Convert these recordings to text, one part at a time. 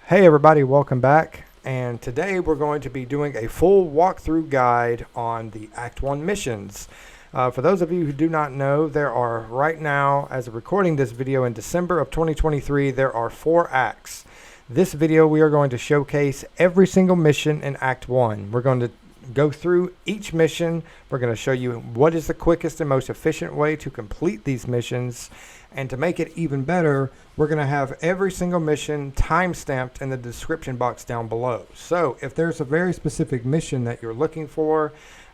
Hey everybody, welcome back. And today we're going to be doing a full walkthrough guide on the Act 1 missions. For those of you who do not know, there are right now, as of recording this video in December of 2023, there are 4 acts. This video we are going to showcase every single mission in Act 1. We're going to go through each mission. We're going to show you what is the quickest and most efficient way to complete these missions. And to make it even better, we're going to have every single mission time-stamped in the description box down below. So if there's a very specific mission that you're looking for,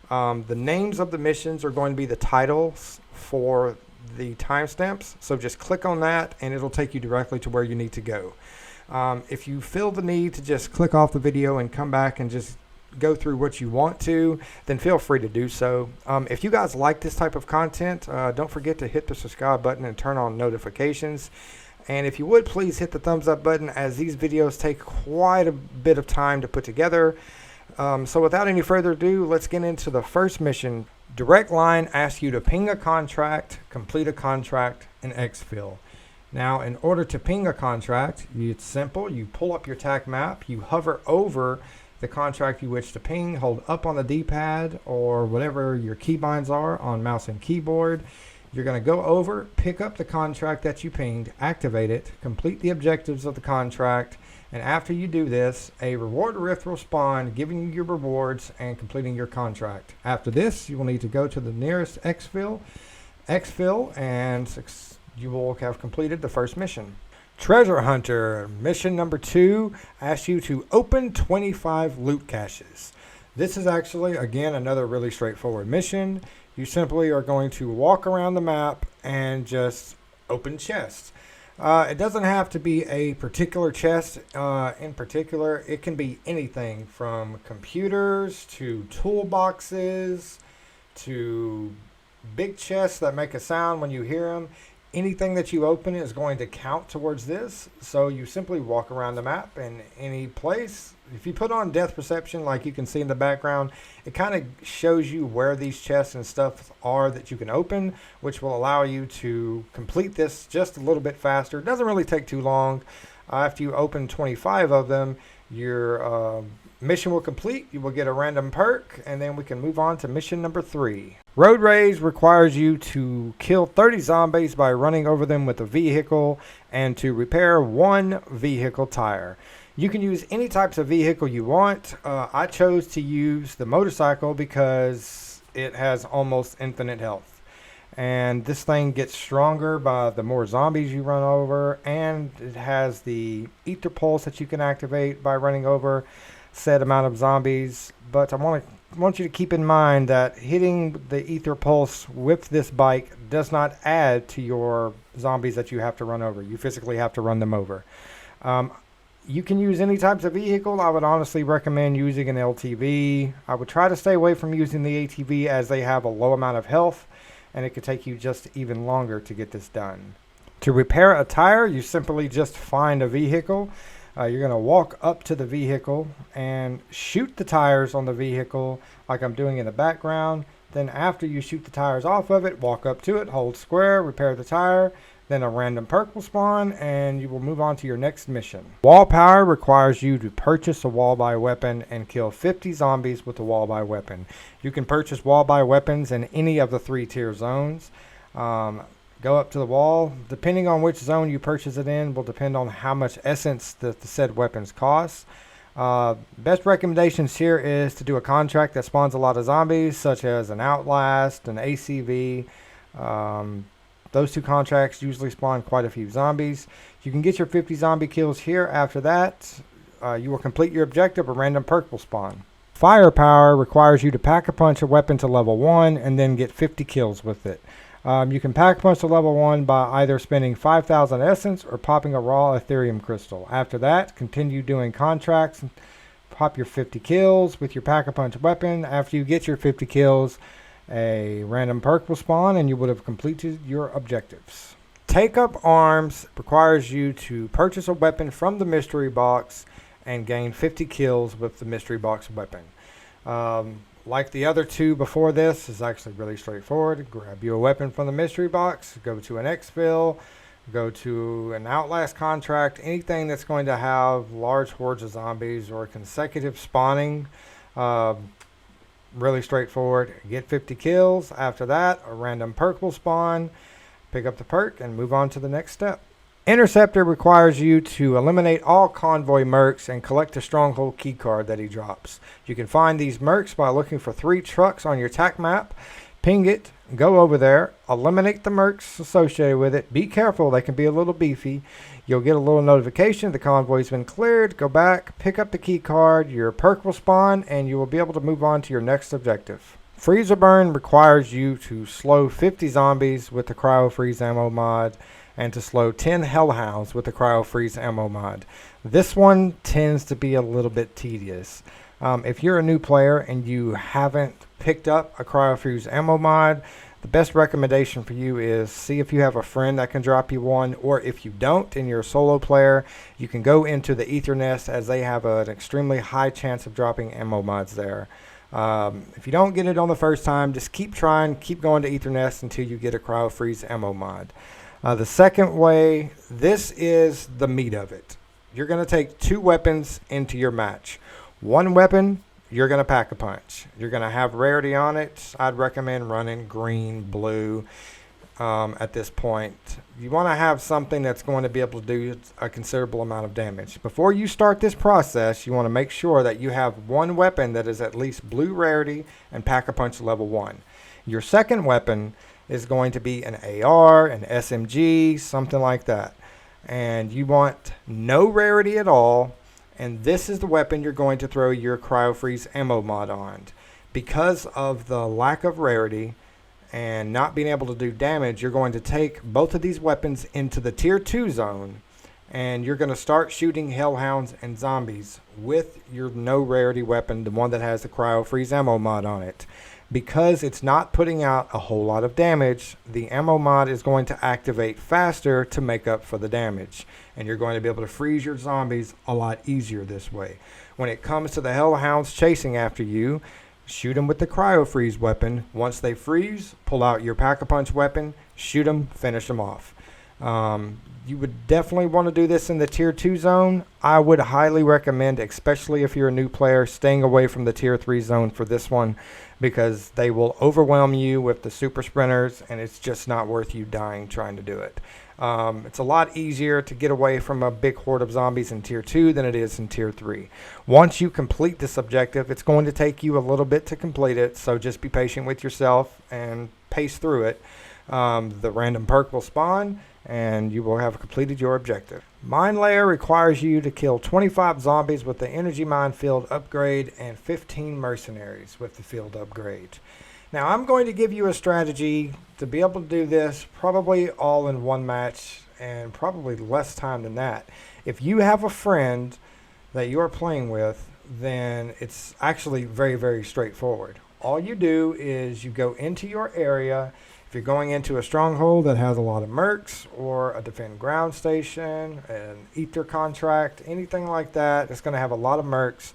the names of the missions are going to be the titles for the timestamps. So just click on that and it'll take you directly to where you need to go. If you feel the need to just click off the video and come back and just go through what you want to, then feel free to do so. If you guys like this type of content, don't forget to hit the subscribe button and turn on notifications. And if you would, please hit the thumbs up button, as these videos take quite a bit of time to put together. So without any further ado, let's get into the first mission. Direct Line asks you to ping a contract, complete a contract, and exfil. Now, in order to ping a contract, it's simple. You pull up your TAC map, you hover over the contract you wish to ping, hold up on the D-pad or whatever your keybinds are on mouse and keyboard. You're going to go over, pick up the contract that you pinged, activate it, complete the objectives of the contract, and after you do this, a reward rift will spawn, giving you your rewards and completing your contract. After this, you will need to go to the nearest exfil, and you will have completed the first mission. Treasure Hunter, mission number 2, asks you to open 25 loot caches. This is actually, again, another really straightforward mission. You simply are going to walk around the map and just open chests. It doesn't have to be a particular chest in particular. It can be anything from computers to toolboxes to big chests that make a sound when you hear them. Anything that you open is going to count towards this. So you simply walk around the map in any place. If you put on depth perception, like you can see in the background, it kind of shows you where these chests and stuff are that you can open, which will allow you to complete this just a little bit faster. It doesn't really take too long. After you open 25 of them, your mission will complete. You will get a random perk, and then we can move on to mission number 3. Road Rage requires you to kill 30 zombies by running over them with a vehicle and to repair 1 vehicle tire. You can use any types of vehicle you want. I chose to use the motorcycle because it has almost infinite health. And this thing gets stronger by the more zombies you run over, and it has the ether pulse that you can activate by running over set amount of zombies. But I want you to keep in mind that hitting the ether pulse with this bike does not add to your zombies that you have to run over. You physically have to run them over. You can use any types of vehicle. I would honestly recommend using an LTV. I would try to stay away from using the ATV, as they have a low amount of health and it could take you just even longer to get this done. To repair a tire, you simply just find a vehicle. You're going to walk up to the vehicle and shoot the tires on the vehicle like I'm doing in the background. Then after you shoot the tires off of it, walk up to it, hold square, repair the tire. Then a random perk will spawn and you will move on to your next mission. Wall Power requires you to purchase a wall buy weapon and kill 50 zombies with a wall buy weapon. You can purchase wall buy weapons in any of the 3 tier zones. Go up to the wall. Depending on which zone you purchase it in will depend on how much essence the said weapons cost. Best recommendations here is to do a contract that spawns a lot of zombies, such as an Outlast, an ACV. Those 2 contracts usually spawn quite a few zombies. You can get your 50 zombie kills here. After that, you will complete your objective. A random perk will spawn. Firepower requires you to pack a punch a weapon to level 1 and then get 50 kills with it. You can pack punch to level 1 by either spending 5,000 essence or popping a raw Ethereum crystal. After that, continue doing contracts. Pop your 50 kills with your pack a punch weapon. After you get your 50 kills, a random perk will spawn and you would have completed your objectives. Take Up Arms requires you to purchase a weapon from the mystery box and gain 50 kills with the mystery box weapon. Like the other 2 before this, is actually really straightforward. Grab you a weapon from the mystery box, go to an exfil, go to an Outlast contract, anything that's going to have large hordes of zombies or consecutive spawning. Really straightforward. Get 50 kills. After that, a random perk will spawn. Pick up the perk and move on to the next step. Interceptor requires you to eliminate all convoy mercs and collect a stronghold keycard that he drops. You can find these mercs by looking for 3 trucks on your TAC map. Ping it, go over there, eliminate the mercs associated with it. Be careful, they can be a little beefy. You'll get a little notification the convoy's been cleared. Go back, pick up the key card, your perk will spawn, and you will be able to move on to your next objective. Freezer Burn requires you to slow 50 zombies with the Cryo Freeze ammo mod, and to slow 10 Hellhounds with the Cryo Freeze ammo mod. This one tends to be a little bit tedious. If you're a new player and you haven't picked up a Cryo Freeze ammo mod, the best recommendation for you is see if you have a friend that can drop you one, or if you don't and you're a solo player, you can go into the Ether Nest, as they have an extremely high chance of dropping ammo mods there. If you don't get it on the first time, just keep trying, keep going to Ether Nest until you get a Cryo Freeze ammo mod. The second way, this is the meat of it. You're going to take 2 weapons into your match. One weapon, you're going to pack a punch. You're going to have rarity on it. I'd recommend running green, blue at this point. You want to have something that's going to be able to do a considerable amount of damage. Before you start this process, you want to make sure that you have one weapon that is at least blue rarity and pack a punch level 1. Your second weapon is going to be an AR, an SMG, something like that. And you want no rarity at all, and this is the weapon you're going to throw your Cryo Freeze ammo mod on. Because of the lack of rarity and not being able to do damage, you're going to take both of these weapons into the tier 2 zone, and you're going to start shooting Hellhounds and zombies with your no rarity weapon, the one that has the Cryo Freeze ammo mod on it. Because it's not putting out a whole lot of damage, the ammo mod is going to activate faster to make up for the damage. And you're going to be able to freeze your zombies a lot easier this way. When it comes to the Hellhounds chasing after you, shoot them with the Cryo Freeze weapon. Once they freeze, pull out your Pack-a-Punch weapon, shoot them, finish them off. You would definitely want to do this in the tier 2 zone. I would highly recommend, especially if you're a new player, staying away from the tier 3 zone for this one, because they will overwhelm you with the super sprinters, and it's just not worth you dying trying to do it. It's a lot easier to get away from a big horde of zombies in tier 2 than it is in tier 3. Once you complete this objective, it's going to take you a little bit to complete it, so just be patient with yourself and pace through it. The random perk will spawn, and you will have completed your objective. Minelayer requires you to kill 25 zombies with the energy mine field upgrade and 15 mercenaries with the field upgrade. Now I'm going to give you a strategy to be able to do this probably all in one match, and probably less time than that. If you have a friend that you are playing with, then it's actually very, very straightforward. All you do is you go into your area. If you're going into a stronghold that has a lot of mercs, or a defend ground station, an ether contract, anything like that, it's going to have a lot of mercs.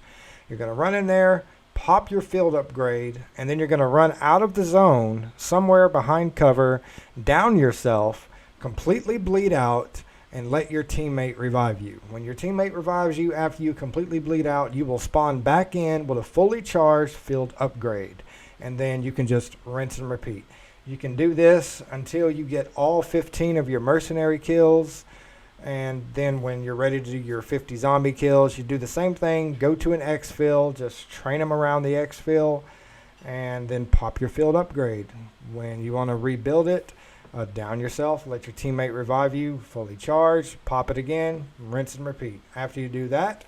You're going to run in there, pop your field upgrade, and then you're going to run out of the zone somewhere behind cover, down yourself, completely bleed out, and let your teammate revive you. When your teammate revives you after you completely bleed out, you will spawn back in with a fully charged field upgrade, and then you can just rinse and repeat. You can do this until you get all 15 of your mercenary kills, and then when you're ready to do your 50 zombie kills, you do the same thing. Go to an exfil, just train them around the exfil, and then pop your field upgrade. When you want to rebuild it, down yourself, let your teammate revive you, fully charged, pop it again, rinse and repeat. After you do that,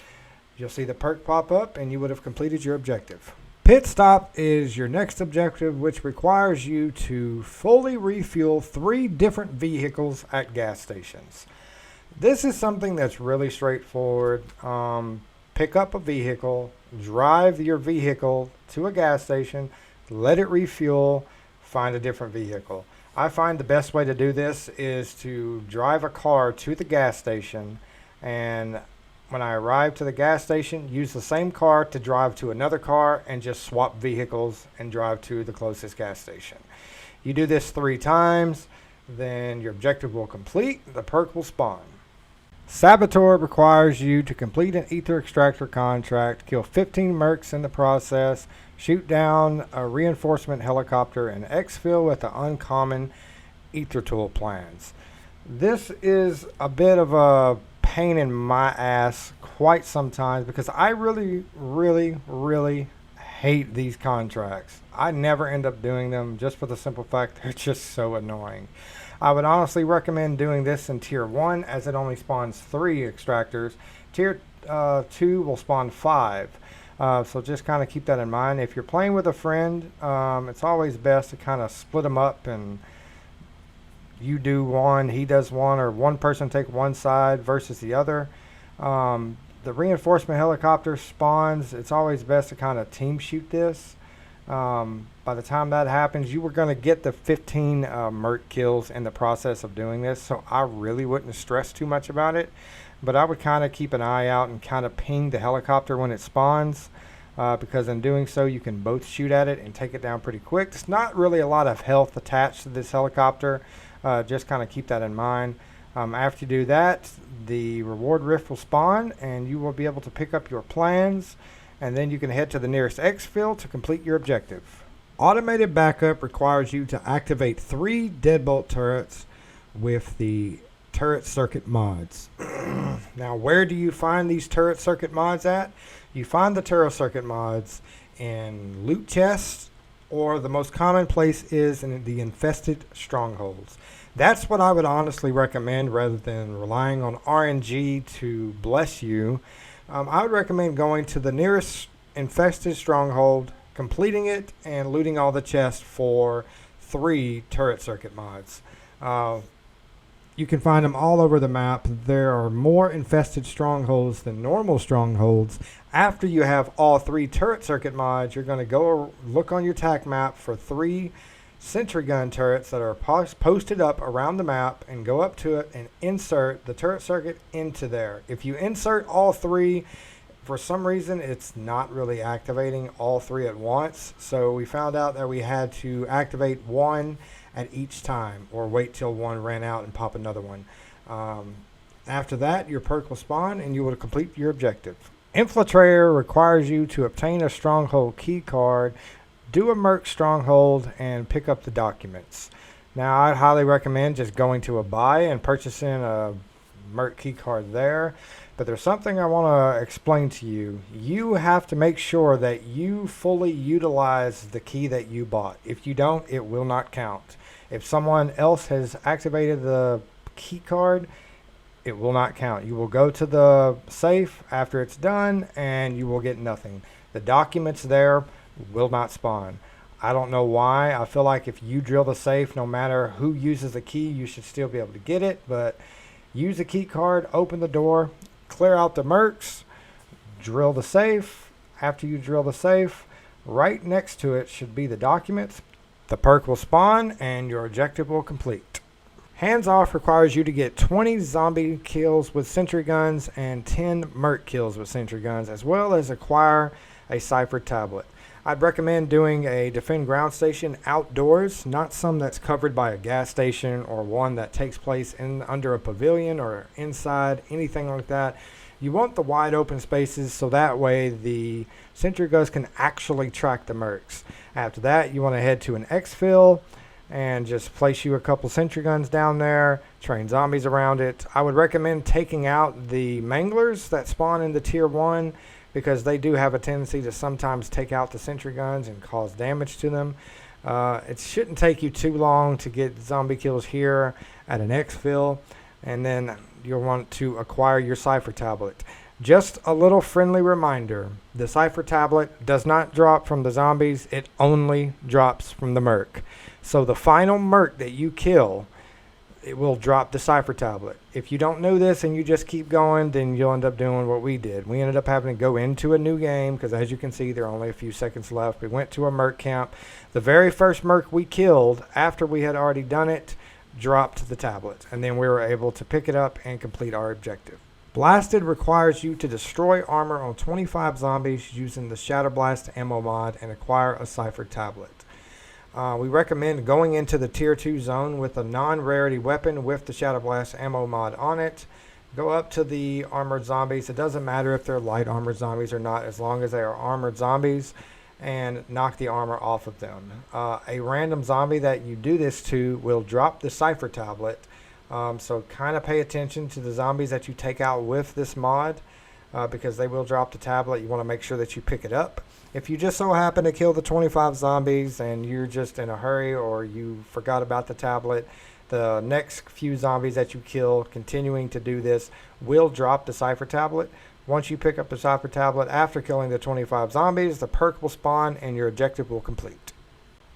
you'll see the perk pop up, and you would have completed your objective. Pit stop is your next objective, which requires you to fully refuel 3 different vehicles at gas stations. This is something that's really straightforward. Pick up a vehicle, drive your vehicle to a gas station, let it refuel, find a different vehicle. I find the best way to do this is to drive a car to the gas station, and when I arrive to the gas station, use the same car to drive to another car, and just swap vehicles and drive to the closest gas station. You do this 3 times, then your objective will complete, the perk will spawn. Saboteur requires you to complete an ether extractor contract, kill 15 mercs in the process, shoot down a reinforcement helicopter, and exfil with the uncommon ether tool plans. This is a bit of a pain in my ass quite sometimes because I really hate these contracts. I never end up doing them just for the simple fact they're just so annoying. I would honestly recommend doing this in Tier 1 as it only spawns 3 extractors. Tier 2 will spawn 5. So just kind of keep that in mind. If you're playing with a friend, it's always best to kind of split them up and you do one, he does one, or one person take one side versus the other. The reinforcement helicopter spawns. It's always best to kind of team shoot this. By the time that happens, you were going to get the 15 merc kills in the process of doing this, so I really wouldn't stress too much about it. But I would kind of keep an eye out and kind of ping the helicopter when it spawns, because in doing so, you can both shoot at it and take it down pretty quick. There's not really a lot of health attached to this helicopter. Just kind of keep that in mind. After you do that, the reward rift will spawn, and you will be able to pick up your plans, and then you can head to the nearest exfil to complete your objective. Automated backup requires you to activate 3 deadbolt turrets with the turret circuit mods. Now, where do you find these turret circuit mods at? You find the turret circuit mods in loot chests, or the most common place is in the infested strongholds. That's what I would honestly recommend rather than relying on RNG to bless you. I would recommend going to the nearest infested stronghold, completing it, and looting all the chests for 3 turret circuit mods. You can find them all over the map. There are more infested strongholds than normal strongholds. After you have all 3 turret circuit mods, you're going to go look on your TAC map for 3 sentry gun turrets that are posted up around the map, and go up to it and insert the turret circuit into there. If you insert all 3, for some reason it's not really activating all 3 at once, so we found out that we had to activate 1 at each time, or wait till 1 ran out and pop another one. After that, your perk will spawn and you will complete your objective. Infiltrator requires you to obtain a stronghold key card, do a merc stronghold, and pick up the documents. Now, I'd highly recommend just going to a buy and purchasing a merc key card there. But there's something I want to explain to you. You have to make sure that you fully utilize the key that you bought. If you don't, it will not count. If someone else has activated the key card, it will not count. You will go to the safe after it's done and you will get nothing. The documents there will not spawn. I don't know why. I feel like if you drill the safe, no matter who uses the key, you should still be able to get it. But use the key card, open the door, clear out the mercs, drill the safe. After you drill the safe, right next to it should be the documents. The perk will spawn and your objective will complete. Hands off requires you to get 20 zombie kills with sentry guns and 10 merc kills with sentry guns, as well as acquire a cipher tablet. I'd recommend doing a defend ground station outdoors, not some that's covered by a gas station or one that takes place under a pavilion or inside, anything like that. You want the wide open spaces so that way the sentry guns can actually track the mercs. After that, you want to head to an exfil and just place you a couple sentry guns down there, train zombies around it. I would recommend taking out the manglers that spawn in the tier 1, because they do have a tendency to sometimes take out the sentry guns and cause damage to them. It shouldn't take you too long to get zombie kills here at an exfil, and then you'll want to acquire your cipher tablet. Just a little friendly reminder, the cipher tablet does not drop from the zombies, it only drops from the merc. So the final merc that you kill, it will drop the cipher tablet. If you don't know this and you just keep going, then you'll end up doing what we did. We ended up having to go into a new game because, as you can see, there are only a few seconds left. We went to a merc camp. The very first merc we killed, after we had already done it, dropped the tablet, and then we were able to pick it up and complete our objective. Blasted requires you to destroy armor on 25 zombies using the Shatterblast ammo mod and acquire a cipher tablet. We recommend going into the tier 2 zone with a non-rarity weapon with the Shadow Blast ammo mod on it. Go up to the armored zombies. It doesn't matter if they're light armored zombies or not, as long as they are armored zombies, and knock the armor off of them. A random zombie that you do this to will drop the cipher tablet. So kind of pay attention to the zombies that you take out with this mod, because they will drop the tablet. You want to make sure that you pick it up. If you just so happen to kill the 25 zombies and you're just in a hurry or you forgot about the tablet, the next few zombies that you kill, continuing to do this, will drop the cipher tablet. Once you pick up the cipher tablet after killing the 25 zombies, the perk will spawn and your objective will complete.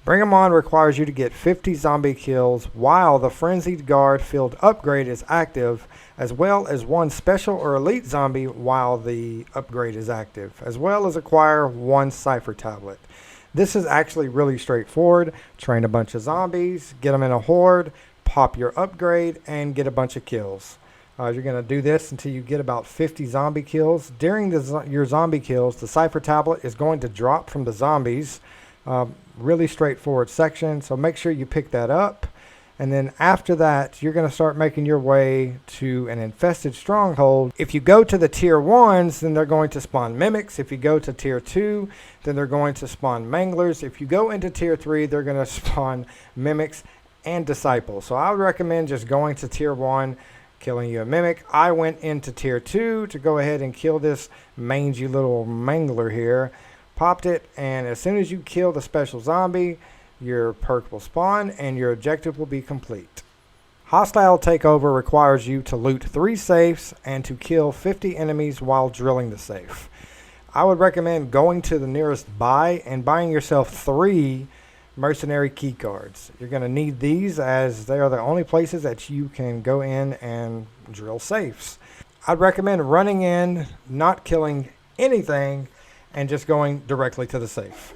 Bring 'em On requires you to get 50 zombie kills while the Frenzied Guard field upgrade is active, as well as one special or elite zombie while the upgrade is active, as well as acquire one cipher tablet. This is actually really straightforward. Train a bunch of zombies, get them in a horde, pop your upgrade, and get a bunch of kills. You're going to do this until you get about 50 zombie kills. During your zombie kills, the cipher tablet is going to drop from the zombies. Really straightforward section, so make sure you pick that up. And then after that, you're going to start making your way to an infested stronghold. If you go to the tier 1s, then they're going to spawn mimics. If you go to tier 2, then they're going to spawn manglers. If you go into tier 3, they're going to spawn mimics and disciples. So I would recommend just going to tier 1, killing you a mimic. I went into tier 2 to go ahead and kill this mangy little mangler here. Popped it, and as soon as you kill the special zombie, your perk will spawn and your objective will be complete. Hostile Takeover requires you to loot 3 safes and to kill 50 enemies while drilling the safe. I would recommend going to the nearest buy and buying yourself 3 mercenary key cards. You're going to need these as they are the only places that you can go in and drill safes. I'd recommend running in, not killing anything, and just going directly to the safe.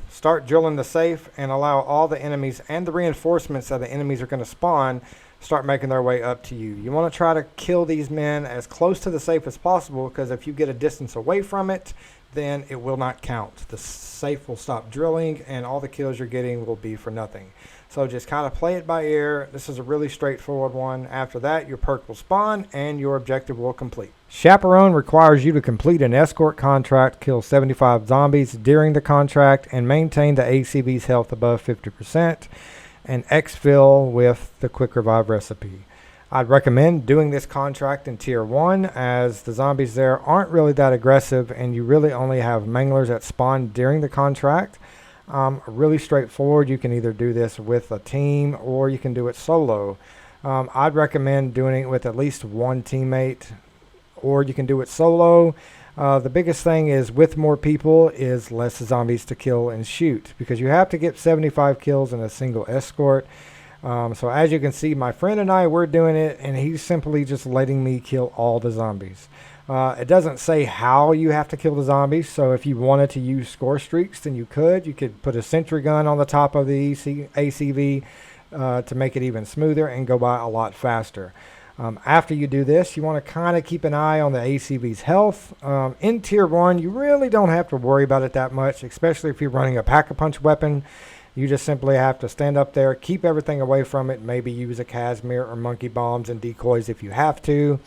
Start drilling the safe and allow all the enemies and the reinforcements that the enemies are going to spawn start making their way up to you. You want to try to kill these men as close to the safe as possible, because if you get a distance away from it, then it will not count. The safe will stop drilling and all the kills you're getting will be for nothing. So just kind of play it by ear. This is a really straightforward one. After that, your perk will spawn and your objective will complete. Chaperone requires you to complete an escort contract, kill 75 zombies during the contract, and maintain the ACV's health above 50%, and exfil with the quick revive recipe. I'd recommend doing this contract in tier 1, as the zombies there aren't really that aggressive and you really only have manglers that spawn during the contract. Really straightforward. You can either do this with a team or you can do it solo. I'd recommend doing it with at least one teammate, or you can do it solo. The biggest thing is with more people is less zombies to kill and shoot, because you have to get 75 kills in a single escort. So as you can see, my friend and I, we're doing it, and he's simply just letting me kill all the zombies. It doesn't say how you have to kill the zombies, so if you wanted to use score streaks, then you could. You could put a sentry gun on the top of the ACV to make it even smoother and go by a lot faster. After you do this, you want to kind of keep an eye on the ACV's health. In tier 1, you really don't have to worry about it that much, especially if you're running a pack-a-punch weapon. You just simply have to stand up there, keep everything away from it, maybe use a Casimir or monkey bombs and decoys if you have to.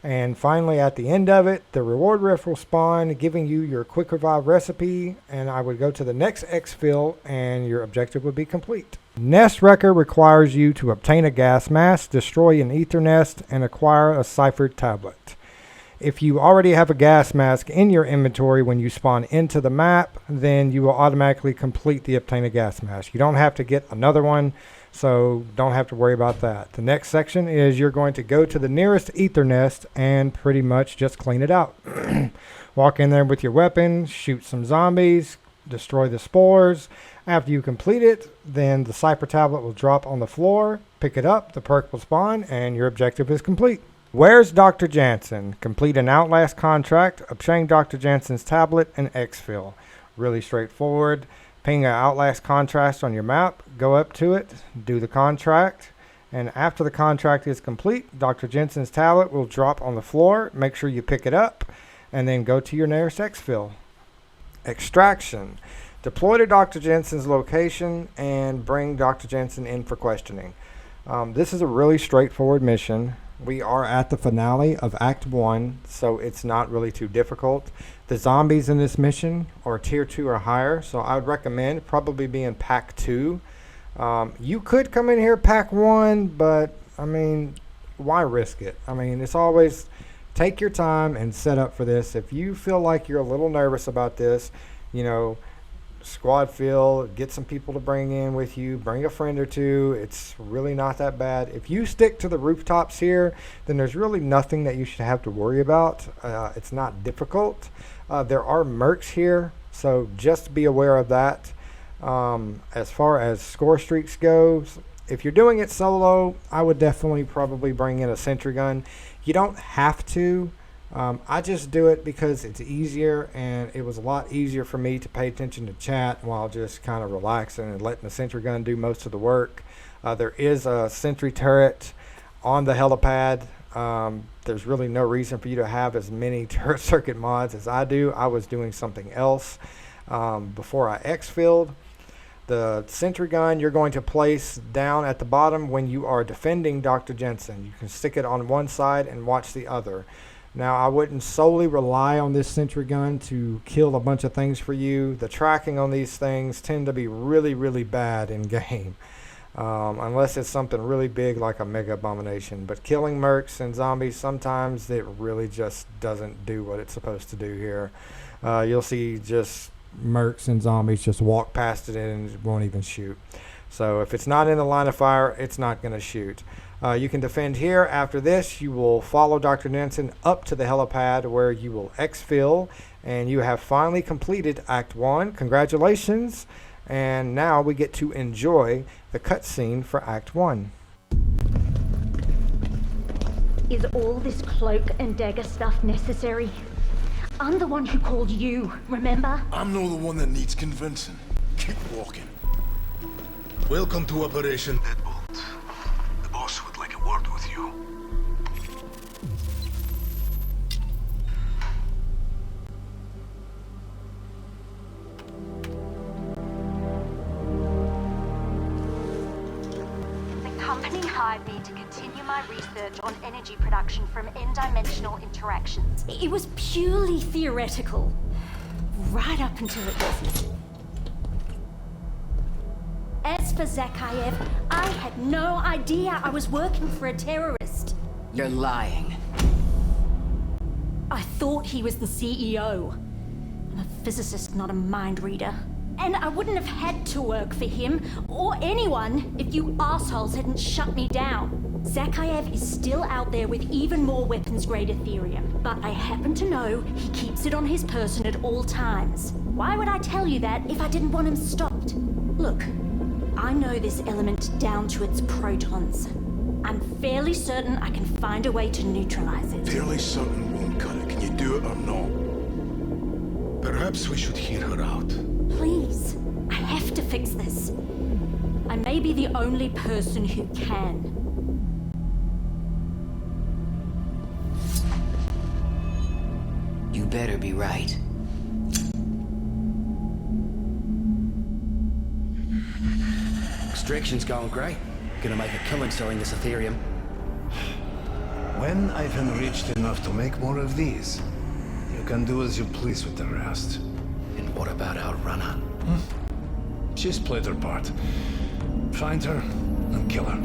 And finally, at the end of it, the reward rift will spawn, giving you your quick revive recipe, and I would go to the next exfil and your objective would be complete. Nest Wrecker requires you to obtain a gas mask, destroy an ether nest, and acquire a ciphered tablet. If you already have a gas mask in your inventory when you spawn into the map, then you will automatically complete the obtain a gas mask. You don't have to get another one, so don't have to worry about that. The next section is you're going to go to the nearest ether nest and pretty much just clean it out. Walk in there with your weapon, shoot some zombies, destroy the spores. After you complete it, then the cipher tablet will drop on the floor. Pick it up, the perk will spawn, and your objective is complete. Where's Dr. Jansen? Complete an Outlast contract, obtain Dr. Jansen's tablet, and exfil. Really straightforward. Ping an Outlast contract on your map, go up to it, do the contract, and after the contract is complete, Dr. Jansen's tablet will drop on the floor. Make sure you pick it up, and then go to your nearest exfil. Extraction. Deploy to Dr. Jansen's location and bring Dr. Jansen in for questioning. This is a really straightforward mission. We are at the finale of Act 1, so it's not really too difficult. The zombies in this mission are tier 2 or higher, so I would recommend probably being pack 2. You could come in here pack 1, but I mean, why risk it? I mean, it's always take your time and set up for this. If you feel like you're a little nervous about this, you know, squad feel, get some people to bring in with you, bring a friend or two. It's really not that bad. If you stick to the rooftops here, then there's really nothing that you should have to worry about. It's not difficult. There are mercs here, so just be aware of that. As far as score streaks goes, if you're doing it solo, I would definitely probably bring in a sentry gun. You don't have to. I just do it because it's easier, and it was a lot easier for me to pay attention to chat while just kind of relaxing and letting the sentry gun do most of the work. There is a sentry turret on the helipad. There's really no reason for you to have as many turret circuit mods as I do. I was doing something else before I exfilled. The sentry gun you're going to place down at the bottom when you are defending Dr. Jansen. You can stick it on one side and watch the other. Now, I wouldn't solely rely on this sentry gun to kill a bunch of things for you. The tracking on these things tend to be really, really bad in game. Unless it's something really big like a mega abomination. But killing mercs and zombies, sometimes it really just doesn't do what it's supposed to do here. You'll see just mercs and zombies just walk past it and it won't even shoot. So if it's not in the line of fire, it's not going to shoot. You can defend here. After this, you will follow Dr. Jansen up to the helipad where you will exfil, and you have finally completed Act 1. Congratulations. And now we get to enjoy the cutscene for Act 1. Is all this cloak and dagger stuff necessary? I'm the one who called you, remember? I'm not the one that needs convincing. Keep walking. Welcome to Operation Deadbolt. The boss would like a word with you. The company hired me to continue my research on energy production from n-dimensional interactions. It was purely theoretical. Right up until it wasn't. As for Zakayev, I had no idea I was working for a terrorist. You're lying. I thought he was the CEO. I'm a physicist, not a mind reader. And I wouldn't have had to work for him, or anyone, if you assholes hadn't shut me down. Zakayev is still out there with even more weapons-grade Ethereum, but I happen to know he keeps it on his person at all times. Why would I tell you that if I didn't want him stopped? Look, I know this element down to its protons. I'm fairly certain I can find a way to neutralize it. Fairly certain won't cut it. Can you do it or not? Perhaps we should hear her out. Please, I have to fix this. I may be the only person who can. You better be right. Extraction's going great. Gonna make a killing selling this Ethereum. When I've enriched enough to make more of these, you can do as you please with the rest. And what about our runner? She's played her part. Find her and kill her.